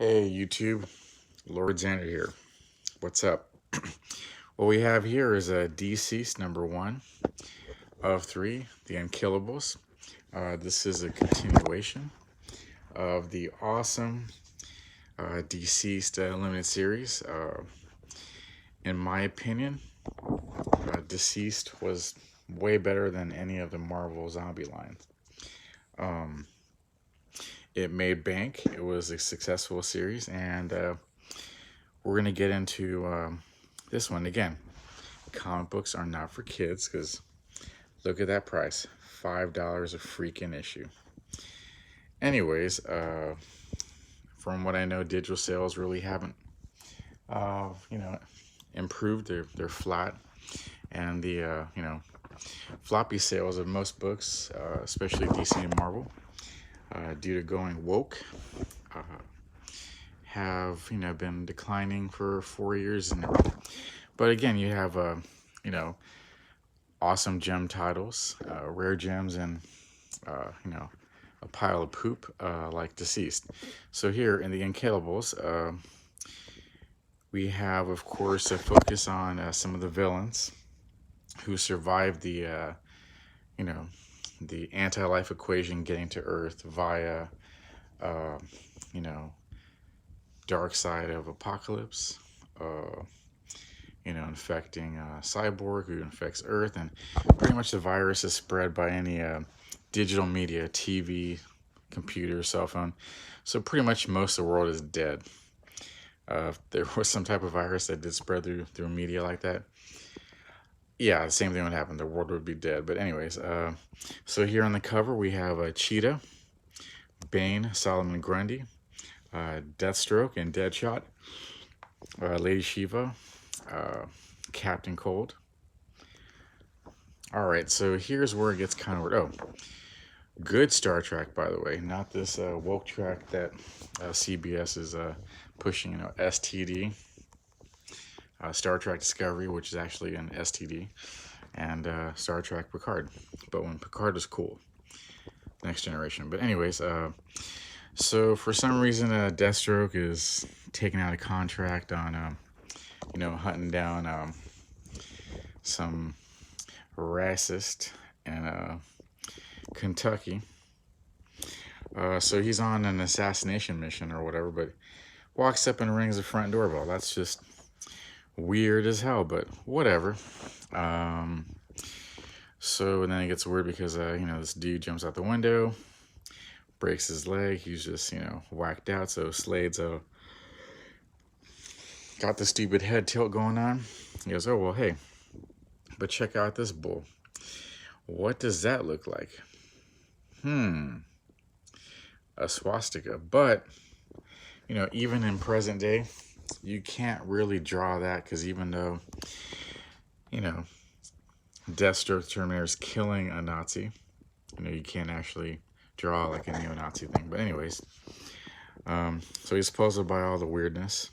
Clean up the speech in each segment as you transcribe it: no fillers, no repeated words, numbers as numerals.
Hey YouTube, Lord Xander here. What's up? What we have here is a DCeased #1 of 3, the Unkillables. This is a continuation of the awesome DCeased limited series. In my opinion, DCeased was way better than any of the Marvel zombie lines. It made bank. It was a successful series, and we're going to get into this one again. Comic books are not for kids because look at that price, $5 a freaking issue. Anyways, from what I know, digital sales really haven't, improved. They're flat, and the floppy sales of most books, especially DC and Marvel, due to going woke, have been declining for 4 years now. But again, you have awesome gem titles, rare gems, and a pile of poop like DCeased. So here in the Unkillables, we have, of course, a focus on some of the villains who survived the the anti-life equation getting to Earth via dark side of apocalypse, infecting Cyborg, who infects Earth, and pretty much the virus is spread by any digital media, TV, computer, cell phone. So pretty much most of the world is dead. If there was some type of virus that did spread through media like that, yeah, the same thing would happen. The world would be dead. But anyways, so here on the cover we have Cheetah, Bane, Solomon Grundy, Deathstroke and Deadshot, Lady Shiva, Captain Cold. All right, so here's where it gets kind of weird. Oh, good Star Trek, by the way, not this woke track that CBS is pushing. STD, Star Trek Discovery, which is actually an STD, and Star Trek Picard. But when Picard was cool, Next Generation. But anyways, so for some reason, Deathstroke is taking out a contract on, hunting down some racist in Kentucky. So he's on an assassination mission or whatever, but walks up and rings the front doorbell. That's just weird as hell, but whatever. So then it gets weird because, this dude jumps out the window, breaks his leg. He's just, whacked out. So Slade's got the stupid head tilt going on. He goes, oh, well, hey, but check out this bull. What does that look like? A swastika. But, even in present day, you can't really draw that because even though, Deathstroke Terminator is killing a Nazi, you can't actually draw like a neo-Nazi thing. But anyways, so he's puzzled by all the weirdness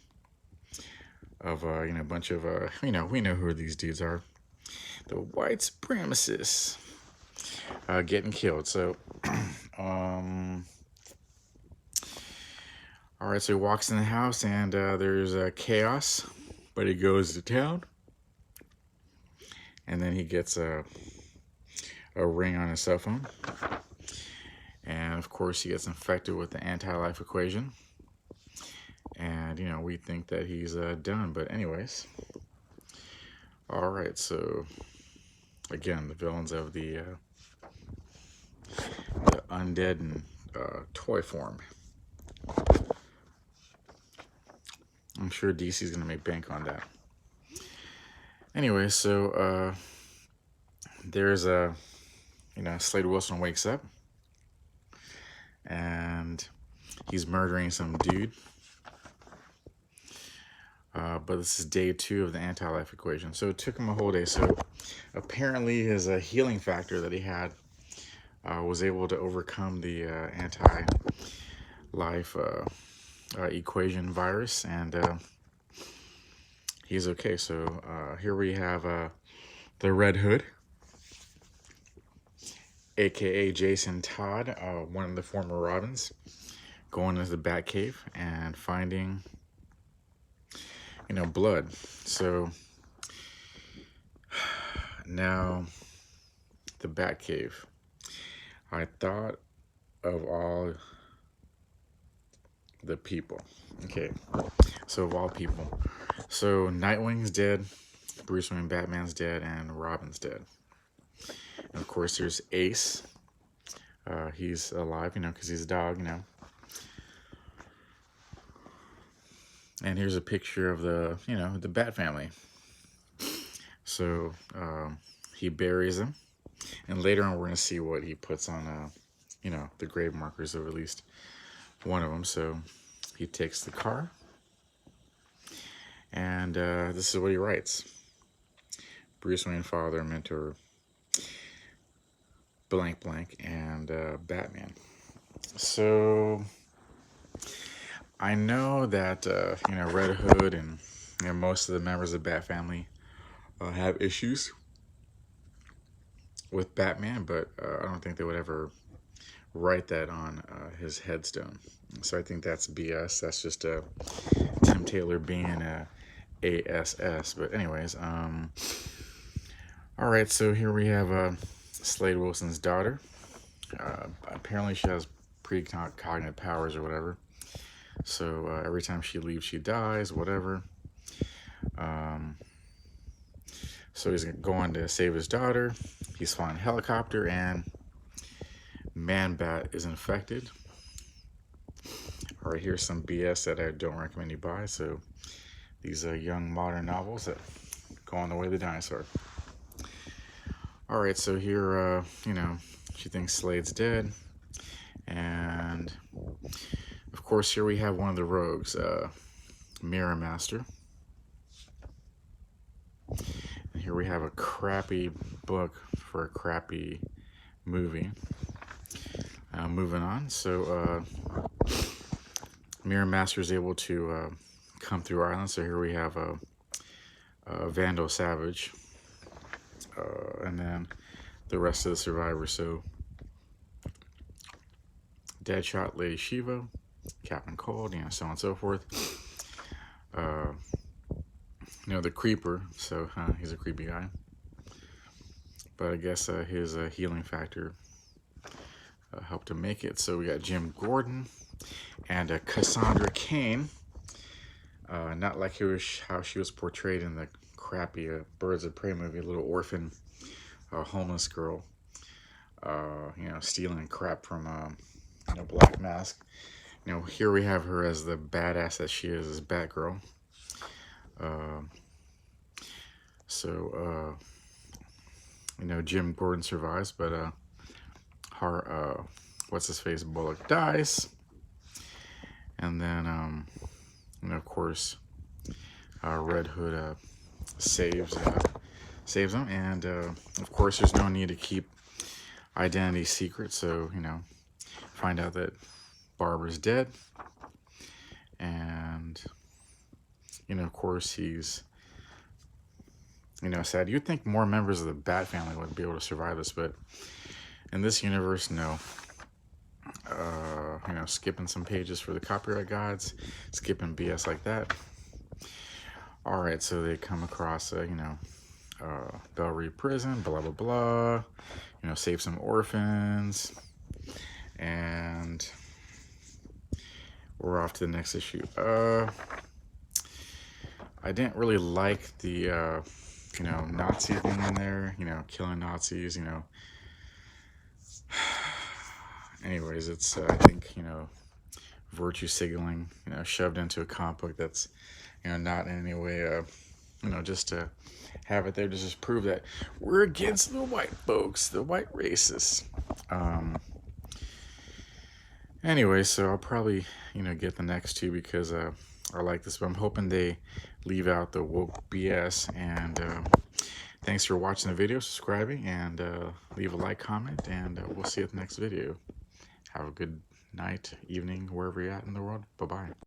of, a bunch of, we know who these dudes are. The white supremacists getting killed. So, all right, so he walks in the house and there's chaos, but he goes to town. And then he gets a ring on his cell phone. And of course he gets infected with the anti-life equation. And, we think that he's done. But anyways, all right, so again, the villains of the undead and toy form. I'm sure DC's gonna make bank on that. Anyway, so there's Slade Wilson wakes up and he's murdering some dude. But this is day 2 of the anti-life equation. So it took him a whole day. So apparently his healing factor that he had was able to overcome the anti-life equation virus, and he's okay. So here we have the Red Hood, aka Jason Todd, one of the former Robins, going into the bat cave and finding, blood. So now the bat cave. I thought of all the people. Okay, so of all people. So Nightwing's dead, Bruce Wayne, Batman's dead, and Robin's dead. And of course, there's Ace. He's alive, because he's a dog, And here's a picture of the, the Bat family. So he buries them, and later on we're gonna see what he puts on, the grave markers of at least one of them. So he takes the car, and this is what he writes: Bruce Wayne, father, mentor, blank blank, and Batman. So I know that Red Hood and most of the members of the Bat family have issues with Batman, but I don't think they would ever write that on his headstone. So I think that's BS. That's just Tim Taylor being a ASS. But anyways, all right. So here we have Slade Wilson's daughter. Apparently she has precognitive powers or whatever. So every time she leaves, she dies, whatever. So he's going to save his daughter. He's flying a helicopter, and Man-Bat is infected. All right, here's some BS that I don't recommend you buy. So these are young modern novels that go on the way of the dinosaur. All right, so here, she thinks Slade's dead. And of course, here we have one of the rogues, Mirror Master. And here we have a crappy book for a crappy movie. Moving on, so Mirror Master is able to come through Ireland. So here we have Vandal Savage, and then the rest of the survivors. So Deadshot, Lady Shiva, Captain Cold, so on and so forth. The Creeper, so he's a creepy guy. But I guess his healing factor helped him make it. So we got Jim Gordon and Cassandra Cain. Not like how she was portrayed in the crappy Birds of Prey movie, a little orphan, homeless girl, stealing crap from Black Mask. Here we have her as the badass that she is, as Batgirl. Jim Gordon survives, but what's his face, Bullock dies, and then of course Red Hood saves him, and of course there's no need to keep identity secret. So find out that Barbara's dead, and of course he's sad. You'd think more members of the Bat family would be able to survive this, but in this universe, no. Skipping some pages for the copyright guides, skipping BS like that. All right, so they come across Belle Reve prison, blah blah blah. Save some orphans, and we're off to the next issue. I didn't really like the Nazi thing in there, killing Nazis, anyways, it's I think virtue signaling, shoved into a comic book that's not in any way just to have it there to just prove that we're against the white folks, the white racists. Anyway, so I'll probably get the next two because I like this, but I'm hoping they leave out the woke BS. And thanks for watching the video, subscribing, and leave a like, comment, and we'll see you at the next video. Have a good night, evening, wherever you're at in the world. Bye-bye.